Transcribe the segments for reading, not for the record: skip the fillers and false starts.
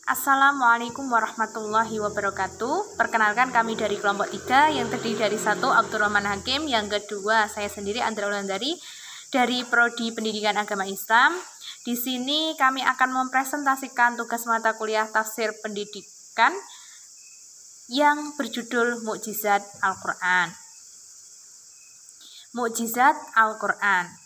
Assalamualaikum warahmatullahi wabarakatuh. Perkenalkan, kami dari kelompok 3 yang terdiri dari 1 Abdurrahman Hakim, yang kedua saya sendiri Andra Wulandari dari Prodi Pendidikan Agama Islam. Di sini kami akan mempresentasikan tugas mata kuliah Tafsir Pendidikan yang berjudul Mukjizat Al-Qur'an. Mukjizat Al-Qur'an.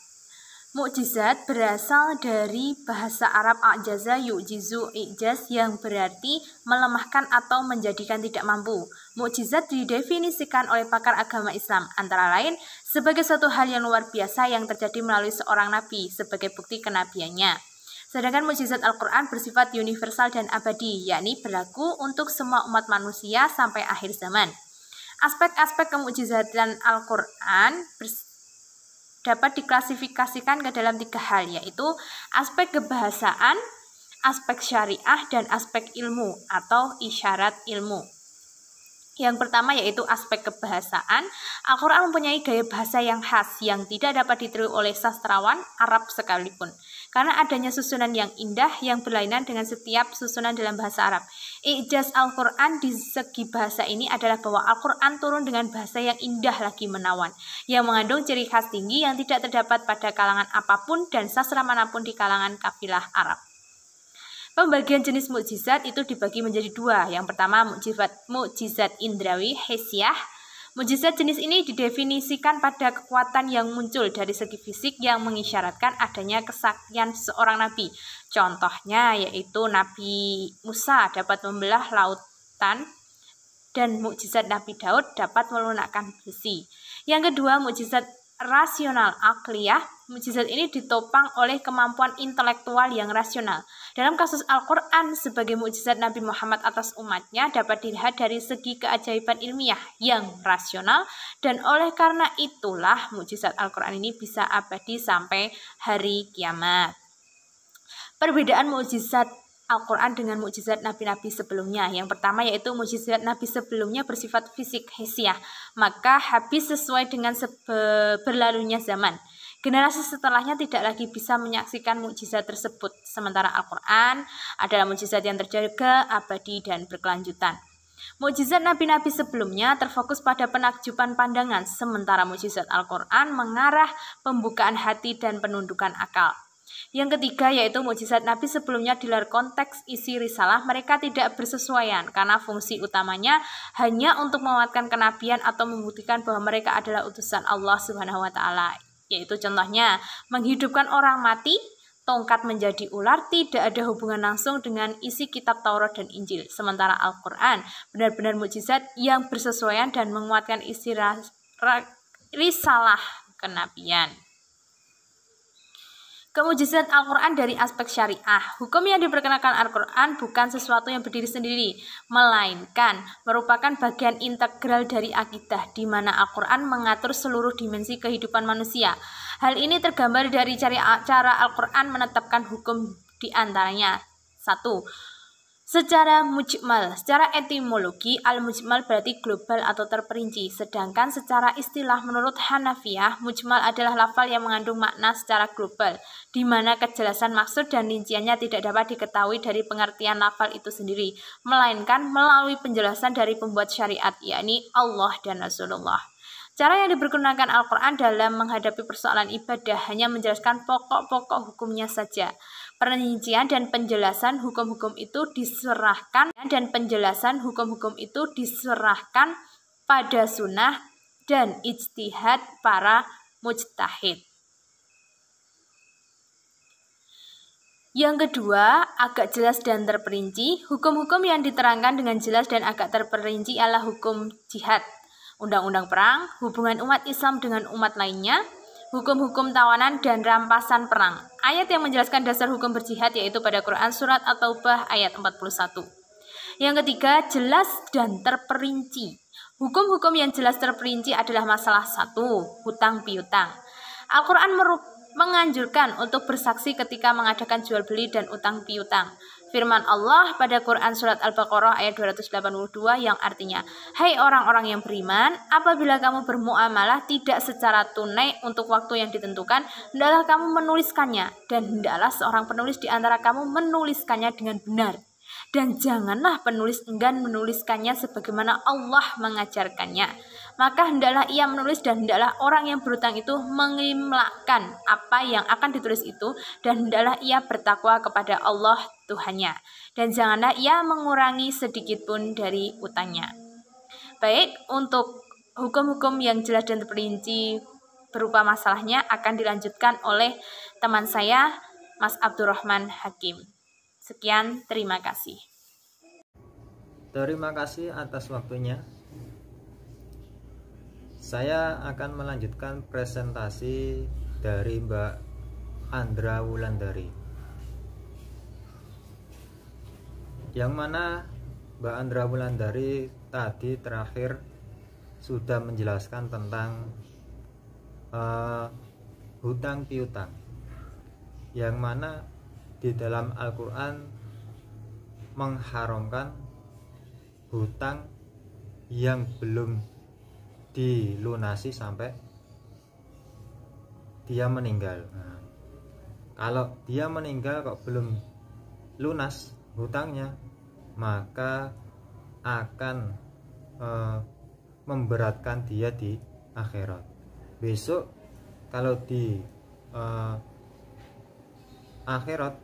Mukjizat berasal dari bahasa Arab a'jaza yu'jizu i'jaz yang berarti melemahkan atau menjadikan tidak mampu. Mukjizat didefinisikan oleh pakar agama Islam antara lain sebagai suatu hal yang luar biasa yang terjadi melalui seorang nabi sebagai bukti kenabiannya. Sedangkan mukjizat Al-Qur'an bersifat universal dan abadi, yakni berlaku untuk semua umat manusia sampai akhir zaman. Aspek-aspek kemukjizatan Al-Qur'an dapat diklasifikasikan ke dalam 3 hal, yaitu aspek kebahasaan, aspek syariah, dan aspek ilmu atau isyarat ilmu. Yang pertama yaitu aspek kebahasaan. Al-Qur'an mempunyai gaya bahasa yang khas yang tidak dapat ditiru oleh sastrawan Arab sekalipun, karena adanya susunan yang indah yang berlainan dengan setiap susunan dalam bahasa Arab. I'jaz Al-Qur'an di segi bahasa ini adalah bahwa Al-Qur'an turun dengan bahasa yang indah lagi menawan, yang mengandung ciri khas tinggi yang tidak terdapat pada kalangan apapun dan sastra manapun di kalangan kafilah Arab. Pembagian jenis mukjizat itu dibagi menjadi 2. Yang pertama mukjizat indrawi hisyah. Mukjizat jenis ini didefinisikan pada kekuatan yang muncul dari segi fisik yang mengisyaratkan adanya kesaktian seorang nabi. Contohnya yaitu Nabi Musa dapat membelah lautan dan mukjizat Nabi Daud dapat melunakkan besi. Yang kedua, mukjizat rasional akliyah. Mukjizat ini ditopang oleh kemampuan intelektual yang rasional. Dalam kasus Al-Qur'an sebagai mukjizat Nabi Muhammad atas umatnya dapat dilihat dari segi keajaiban ilmiah yang rasional, dan oleh karena itulah mukjizat Al-Qur'an ini bisa abadi sampai hari kiamat. Perbedaan mukjizat Al-Qur'an dengan mukjizat nabi-nabi sebelumnya. Yang pertama yaitu mukjizat nabi sebelumnya bersifat fisik hisyah, maka habis sesuai dengan berlalunya zaman. Generasi setelahnya tidak lagi bisa menyaksikan mukjizat tersebut. Sementara Al-Qur'an adalah mukjizat yang terjaga, abadi, dan berkelanjutan. Mukjizat nabi-nabi sebelumnya terfokus pada penakjuban pandangan, sementara mukjizat Al-Qur'an mengarah pembukaan hati dan penundukan akal. Yang ketiga yaitu mukjizat nabi sebelumnya di luar konteks isi risalah mereka tidak bersesuaian karena fungsi utamanya hanya untuk menguatkan kenabian atau membuktikan bahwa mereka adalah utusan Allah Subhanahu wa taala. Yaitu contohnya menghidupkan orang mati, tongkat menjadi ular, tidak ada hubungan langsung dengan isi kitab Taurat dan Injil. Sementara Al-Qur'an benar-benar mukjizat yang bersesuaian dan menguatkan isi risalah kenabian. Kemukjizat Al-Qur'an dari aspek syariah. Hukum yang diperkenalkan Al-Qur'an bukan sesuatu yang berdiri sendiri, melainkan merupakan bagian integral dari akidah, di mana Al-Qur'an mengatur seluruh dimensi kehidupan manusia. Hal ini tergambar dari cara Al-Qur'an menetapkan hukum, di antaranya 1. Secara mujmal. Secara etimologi, al-mujmal berarti global atau terperinci. Sedangkan secara istilah menurut Hanafiyah, mujmal adalah lafal yang mengandung makna secara global, di mana kejelasan maksud dan rinciannya tidak dapat diketahui dari pengertian lafal itu sendiri, melainkan melalui penjelasan dari pembuat syariat, yakni Allah dan Rasulullah. Cara yang dipergunakan Al-Qur'an dalam menghadapi persoalan ibadah hanya menjelaskan pokok-pokok hukumnya saja. Perincian dan penjelasan hukum-hukum itu diserahkan pada sunnah dan ijtihad para mujtahid. Yang kedua, agak jelas dan terperinci. Hukum-hukum yang diterangkan dengan jelas dan agak terperinci adalah hukum jihad, undang-undang perang, hubungan umat Islam dengan umat lainnya, hukum-hukum tawanan dan rampasan perang. Ayat yang menjelaskan dasar hukum berjihad yaitu pada Quran surat At-Taubah ayat 41. Yang ketiga, jelas dan terperinci. Hukum-hukum yang jelas terperinci adalah masalah 1. Hutang piutang. Al-Qur'an menganjurkan untuk bersaksi ketika mengadakan jual beli dan utang piutang. Firman Allah pada Quran Surat Al-Baqarah ayat 282 yang artinya, "Hai orang-orang yang beriman, apabila kamu bermuamalah tidak secara tunai untuk waktu yang ditentukan, hendaklah kamu menuliskannya, dan hendaklah seorang penulis di antara kamu menuliskannya dengan benar. dan janganlah penulis enggan menuliskannya sebagaimana Allah mengajarkannya. Maka hendaklah ia menulis dan hendaklah orang yang berhutang itu mengimlakkan apa yang akan ditulis itu, dan hendaklah ia bertakwa kepada Allah Tuhannya, dan janganlah ia mengurangi sedikit pun dari utangnya. Baik, untuk hukum-hukum yang jelas dan terperinci berupa masalahnya akan dilanjutkan oleh teman saya, Mas Abdurrahman Hakim. Sekian, terima kasih. Terima kasih atas waktunya. Saya akan melanjutkan presentasi dari Mbak Andra Wulandari, yang mana Mbak Andra Wulandari tadi terakhir sudah menjelaskan tentang hutang piutang, yang mana di dalam Al-Quran mengharamkan hutang yang belum dilunasi sampai dia meninggal. Nah, kalau dia meninggal kok belum lunas hutangnya, maka akan memberatkan dia di akhirat. Besok kalau di akhirat,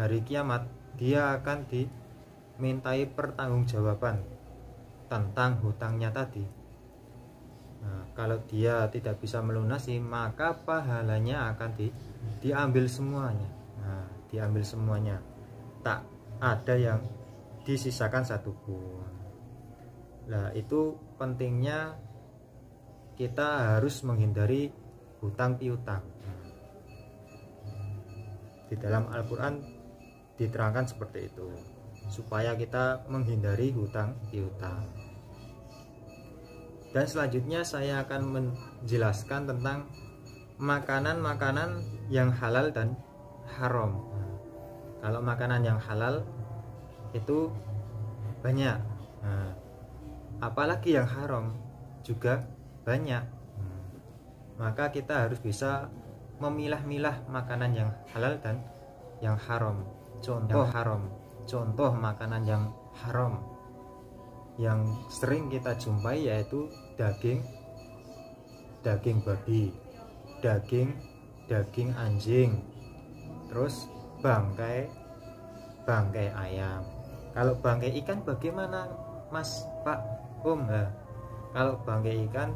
hari kiamat, dia akan dimintai pertanggungjawaban tentang hutangnya tadi. Nah, kalau dia tidak bisa melunasi, maka pahalanya akan diambil semuanya. Nah, diambil semuanya, tak ada yang disisakan satupun. Nah, itu pentingnya kita harus menghindari hutang piutang. Di dalam Al-Quran diterangkan seperti itu, supaya kita menghindari hutang piutang. Dan selanjutnya saya akan menjelaskan tentang makanan-makanan yang halal dan haram. Kalau makanan yang halal itu banyak, apalagi yang haram juga banyak. Maka kita harus bisa memilah-milah makanan yang halal dan yang haram. Contoh makanan yang haram yang sering kita jumpai yaitu daging babi, daging anjing, terus bangkai ayam. Kalau bangkai ikan bagaimana, Mas, Pak, Om? Nah, kalau bangkai ikan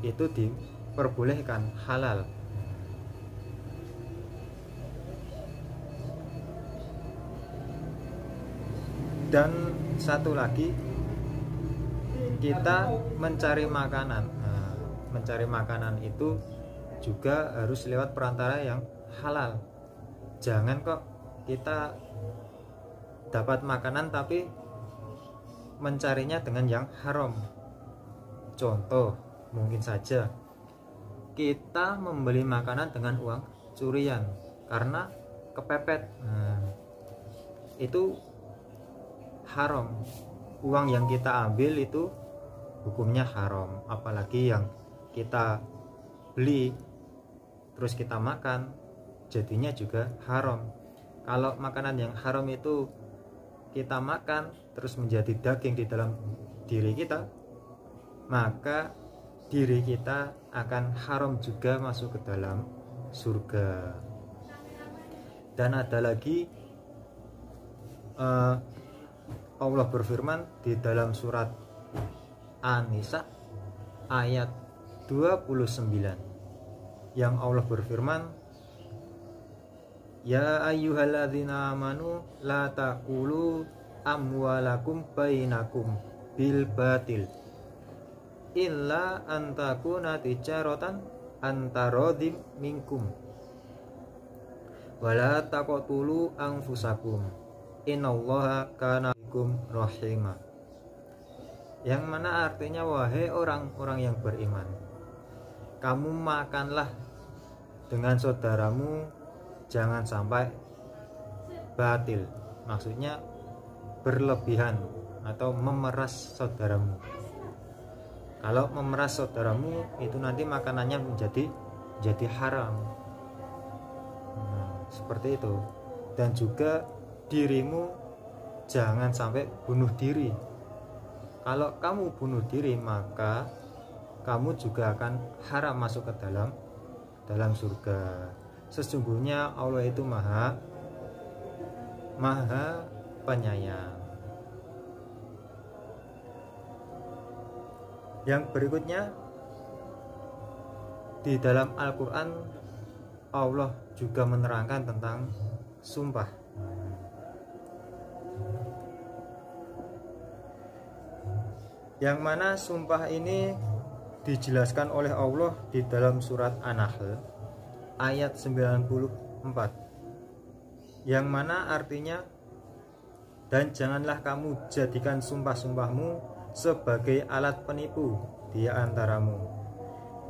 itu diperbolehkan, halal. Dan satu lagi, kita mencari makanan. Nah, mencari makanan itu juga harus lewat perantara yang halal. Jangan kok kita dapat makanan tapi mencarinya dengan yang haram. Contoh, mungkin saja kita membeli makanan dengan uang curian karena kepepet. Nah, itu haram. Uang yang kita ambil itu hukumnya haram. Apalagi yang kita beli terus kita makan, jadinya juga haram. Kalau makanan yang haram itu kita makan terus menjadi daging di dalam diri kita, maka diri kita akan haram juga masuk ke dalam surga. Dan ada lagi, Allah berfirman di dalam surat An-Nisa ayat 29, yang Allah berfirman, ya ayyuhalladzina amanu la taqulu amwalakum bainakum bil batil illa antakuna tijaratan antarodim minkum wala taqtulu anfusakum innallaha kana bikum rahima. Yang mana artinya, wahai orang-orang yang beriman, kamu makanlah dengan saudaramu, jangan sampai batil, maksudnya berlebihan atau memeras saudaramu. Kalau memeras saudaramu itu nanti makanannya menjadi haram. Nah, seperti itu. Dan juga dirimu jangan sampai bunuh diri. Kalau kamu bunuh diri, maka kamu juga akan haram masuk ke dalam surga. Sesungguhnya Allah itu maha penyayang. Yang berikutnya, di dalam Al-Quran Allah juga menerangkan tentang sumpah. Yang mana sumpah ini dijelaskan oleh Allah di dalam surat An-Nahl ayat 94, yang mana artinya, dan janganlah kamu jadikan sumpah-sumpahmu sebagai alat penipu di antaramu,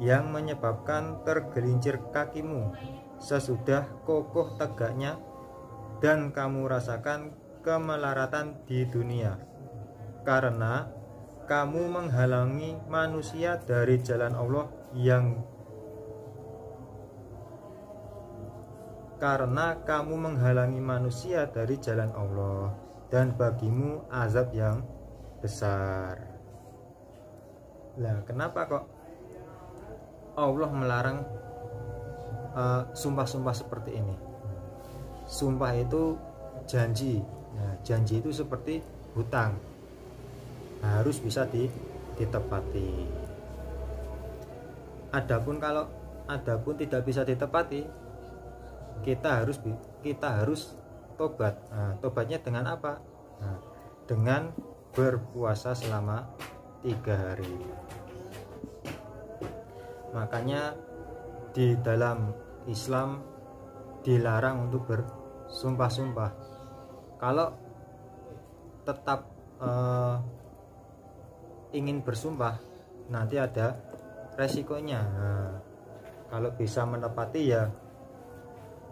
yang menyebabkan tergelincir kakimu sesudah kokoh tegaknya, dan kamu rasakan kemelaratan di dunia, karena kamu menghalangi manusia dari jalan Allah dan bagimu azab yang besar. Lah, kenapa kok Allah melarang sumpah-sumpah seperti ini? Sumpah itu janji. Nah, janji itu seperti hutang, harus bisa ditepati. Adapun tidak bisa ditepati, kita harus tobat. Nah, tobatnya dengan apa? Nah, dengan berpuasa selama 3 hari. Makanya di dalam Islam dilarang untuk bersumpah-sumpah. Kalau tetap ingin bersumpah, nanti ada resikonya. Nah, kalau bisa menepati ya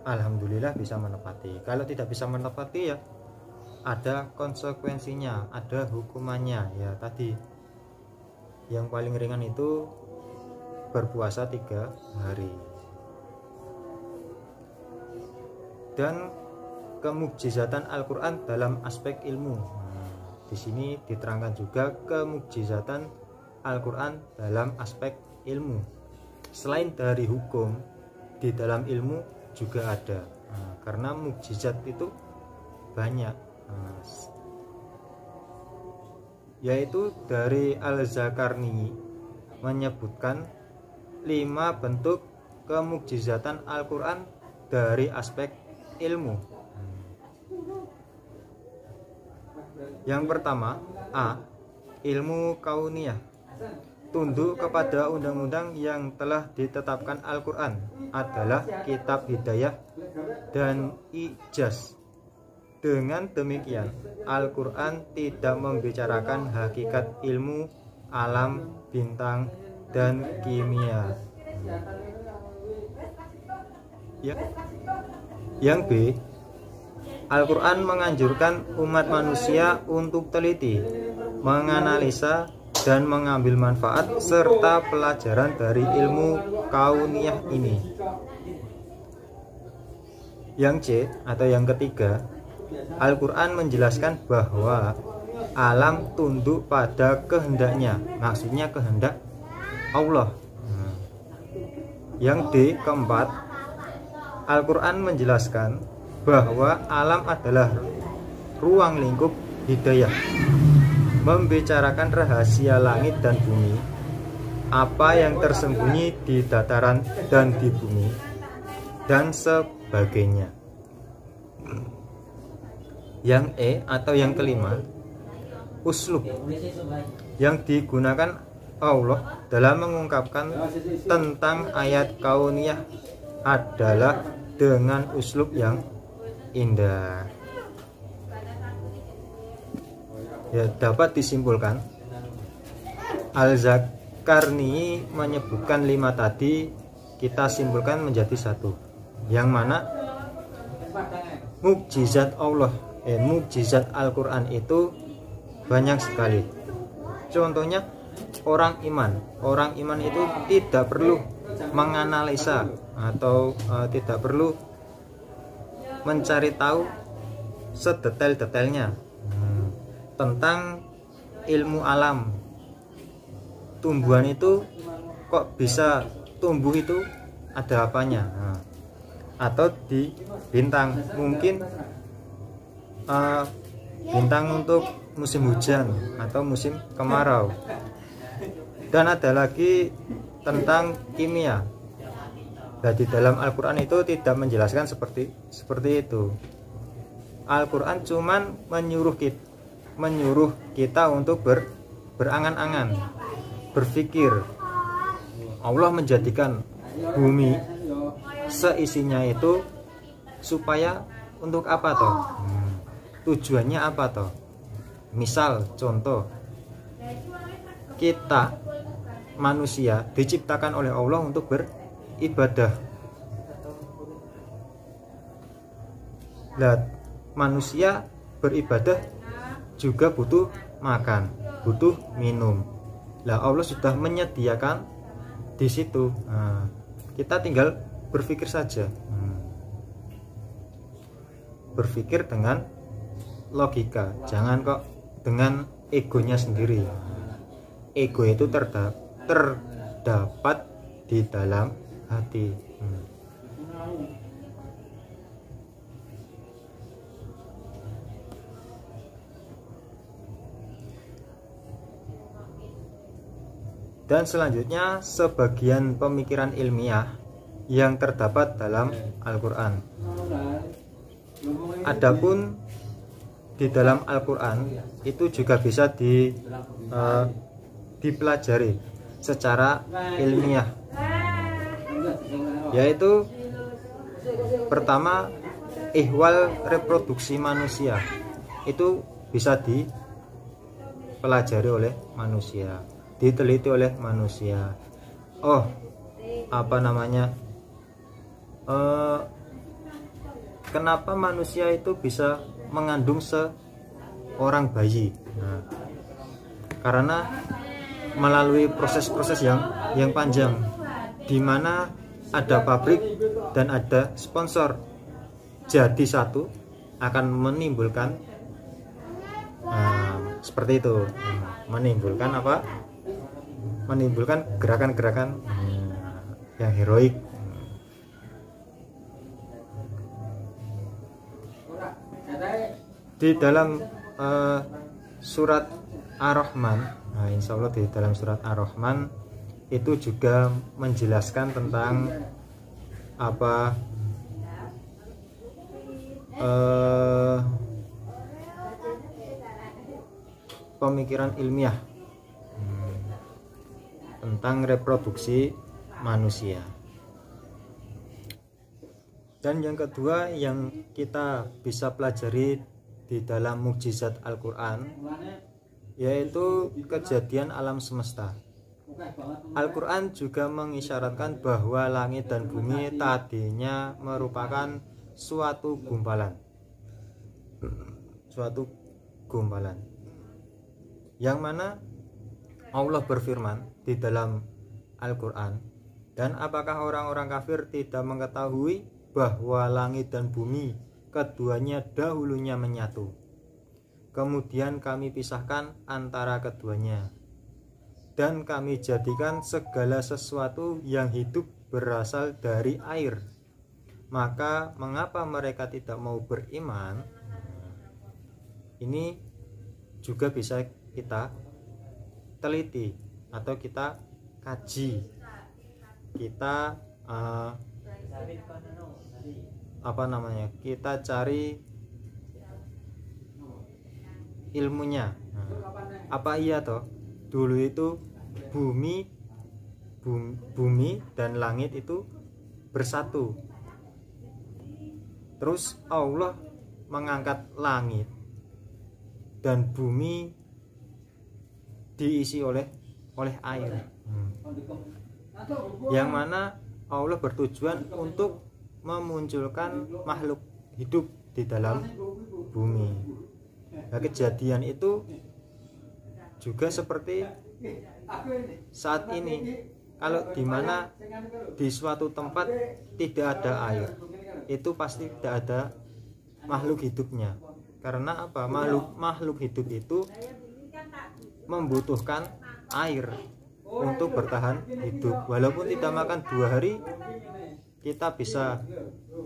alhamdulillah bisa menepati. Kalau tidak bisa menepati ya ada konsekuensinya, ada hukumannya. Ya tadi yang paling ringan itu berpuasa 3 hari. Dan kemukjizatan Al-Quran dalam aspek ilmu. Di sini diterangkan juga kemukjizatan Al-Quran dalam aspek ilmu. Selain dari hukum, di dalam ilmu juga ada. Karena mukjizat itu banyak. Yaitu dari Al-Zakarni menyebutkan 5 bentuk kemukjizatan Al-Quran dari aspek ilmu. Yang pertama, A. Ilmu kauniyah, tunduk kepada undang-undang yang telah ditetapkan Al-Quran adalah kitab hidayah dan ijaz. Dengan demikian, Al-Quran tidak membicarakan hakikat ilmu, alam, bintang, dan kimia. Yang B. Al-Quran menganjurkan umat manusia untuk teliti, menganalisa, dan mengambil manfaat serta pelajaran dari ilmu kauniyah ini. Yang C atau yang ketiga, Al-Quran menjelaskan bahwa alam tunduk pada kehendaknya, maksudnya kehendak Allah. Yang D keempat, Al-Quran menjelaskan bahwa alam adalah ruang lingkup hidayah, membicarakan rahasia langit dan bumi, apa yang tersembunyi di dataran dan di bumi, dan sebagainya. Yang E atau yang kelima, uslub yang digunakan Allah dalam mengungkapkan tentang ayat kauniyah adalah dengan uslub yang indah. Ya, dapat disimpulkan Al-Zakarni menyebutkan 5 tadi, kita simpulkan menjadi 1, yang mana mukjizat Allah, mukjizat Al-Quran itu banyak sekali. Contohnya orang iman itu tidak perlu menganalisa atau tidak perlu mencari tahu sedetail-detailnya. tentang ilmu alam. Tumbuhan itu kok bisa tumbuh, itu ada apanya. Nah, atau di bintang, mungkin bintang untuk musim hujan atau musim kemarau. Dan ada lagi tentang kimia. Nah, di dalam Al-Quran itu tidak menjelaskan seperti itu. Al-Quran cuman menyuruh kita untuk berangan-angan, berpikir. Allah menjadikan bumi seisinya itu supaya untuk apa toh? Tujuannya apa toh? Misal contoh, kita manusia diciptakan oleh Allah untuk beribadah. Nah, manusia beribadah juga butuh makan, butuh minum. Lah, Allah sudah menyediakan di situ. Nah, kita tinggal berpikir saja. Berpikir dengan logika, jangan kok dengan egonya sendiri. Ego itu terdapat di dalam hati. Dan selanjutnya sebagian pemikiran ilmiah yang terdapat dalam Al-Quran. Adapun di dalam Al-Quran itu juga bisa dipelajari secara ilmiah, yaitu pertama, ihwal reproduksi manusia itu bisa dipelajari oleh manusia, diteliti oleh manusia. Kenapa manusia itu bisa mengandung seorang bayi? Nah, karena melalui proses-proses yang panjang, di mana ada pabrik dan ada sponsor, jadi satu akan menimbulkan seperti itu, menimbulkan apa? Menimbulkan gerakan-gerakan yang heroik. Di dalam surat Ar-Rahman, nah, insya Allah di dalam surat Ar-Rahman itu juga menjelaskan tentang apa pemikiran ilmiah tentang reproduksi manusia. Dan yang kedua yang kita bisa pelajari di dalam mukjizat Al-Quran, yaitu kejadian alam semesta. Al-Quran juga mengisyaratkan bahwa langit dan bumi tadinya merupakan suatu gumpalan, yang mana Allah berfirman di dalam Al-Quran, dan apakah orang-orang kafir tidak mengetahui bahwa langit dan bumi keduanya dahulunya menyatu, kemudian kami pisahkan antara keduanya, dan kami jadikan segala sesuatu yang hidup berasal dari air. Maka mengapa mereka tidak mau beriman? Ini juga bisa kita teliti atau kita kaji, kita kita cari ilmunya. Apa iya toh dulu itu bumi dan langit itu bersatu, terus Allah mengangkat langit dan bumi diisi oleh air, yang mana Allah bertujuan untuk memunculkan makhluk hidup di dalam bumi. Nah, kejadian itu juga seperti saat ini, kalau di mana di suatu tempat tidak ada air, itu pasti tidak ada makhluk hidupnya, Karena apa? Makhluk hidup itu membutuhkan air untuk bertahan hidup. Walaupun tidak makan 2 hari, kita bisa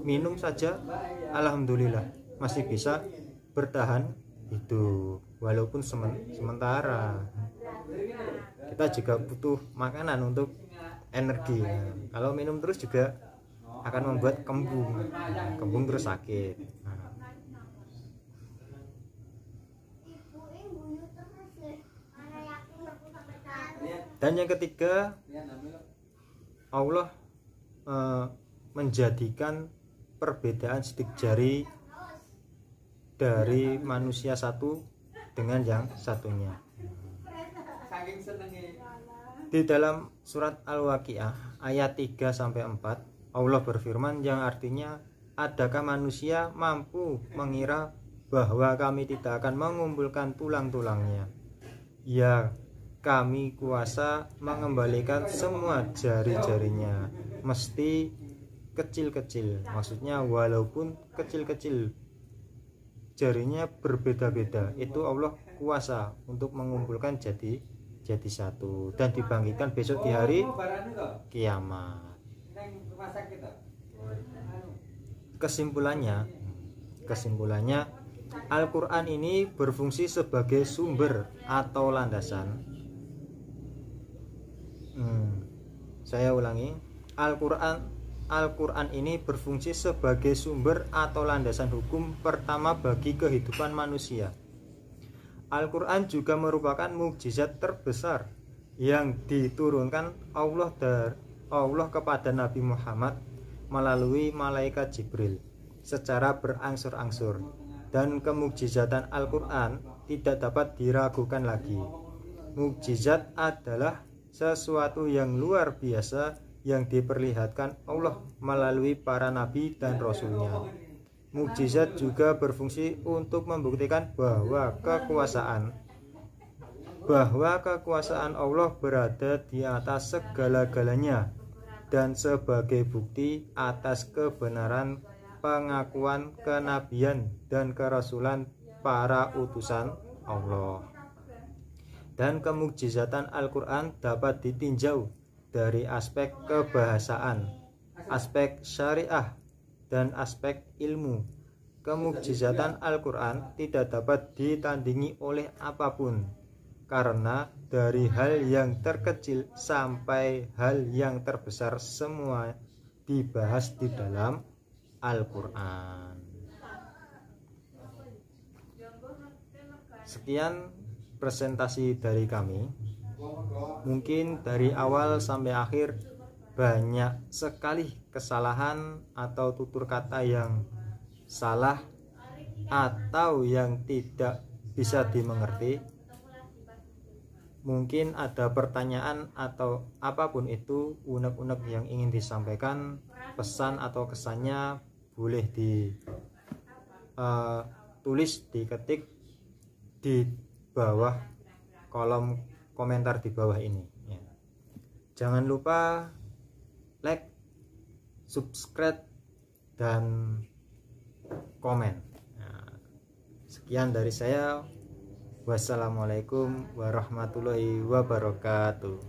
minum saja, alhamdulillah masih bisa bertahan hidup walaupun sementara. Kita juga butuh makanan untuk energi. Kalau minum terus juga akan membuat kembung terus sakit. Dan yang ketiga, Allah menjadikan perbedaan sidik jari dari manusia satu dengan yang satunya. Di dalam surat Al-Waqiah ayat 3-4, Allah berfirman yang artinya, adakah manusia mampu mengira bahwa kami tidak akan mengumpulkan tulang-tulangnya? Ya, kami kuasa mengembalikan semua jari-jarinya, mesti kecil-kecil. Maksudnya walaupun kecil-kecil, jarinya berbeda-beda, itu Allah kuasa untuk mengumpulkan jadi satu dan dibangkitkan besok di hari kiamat. Kesimpulannya Al-Quran ini berfungsi sebagai sumber atau landasan. Saya ulangi, Al-Quran ini berfungsi sebagai sumber atau landasan hukum pertama bagi kehidupan manusia. Al-Quran juga merupakan mukjizat terbesar yang diturunkan Allah kepada Nabi Muhammad melalui malaikat Jibril secara berangsur-angsur, dan kemukjizatan Al-Quran tidak dapat diragukan lagi. Mukjizat adalah sesuatu yang luar biasa yang diperlihatkan Allah melalui para nabi dan rasulnya. Mukjizat juga berfungsi untuk membuktikan bahwa kekuasaan Allah berada di atas segala-galanya, dan sebagai bukti atas kebenaran pengakuan kenabian dan kerasulan para utusan Allah. Dan kemukjizatan Al-Quran dapat ditinjau dari aspek kebahasaan, aspek syariah, dan aspek ilmu. Kemukjizatan Al-Quran tidak dapat ditandingi oleh apapun, karena dari hal yang terkecil sampai hal yang terbesar semua dibahas di dalam Al-Quran. Sekian presentasi dari kami. Mungkin dari awal sampai akhir banyak sekali kesalahan atau tutur kata yang salah atau yang tidak bisa dimengerti. Mungkin ada pertanyaan atau apapun itu, unek-unek yang ingin disampaikan, pesan atau kesannya boleh ditulis, diketik di bawah kolom komentar di bawah ini ya. Jangan lupa like, subscribe, dan komen. Nah, sekian dari saya. Wassalamualaikum warahmatullahi wabarakatuh.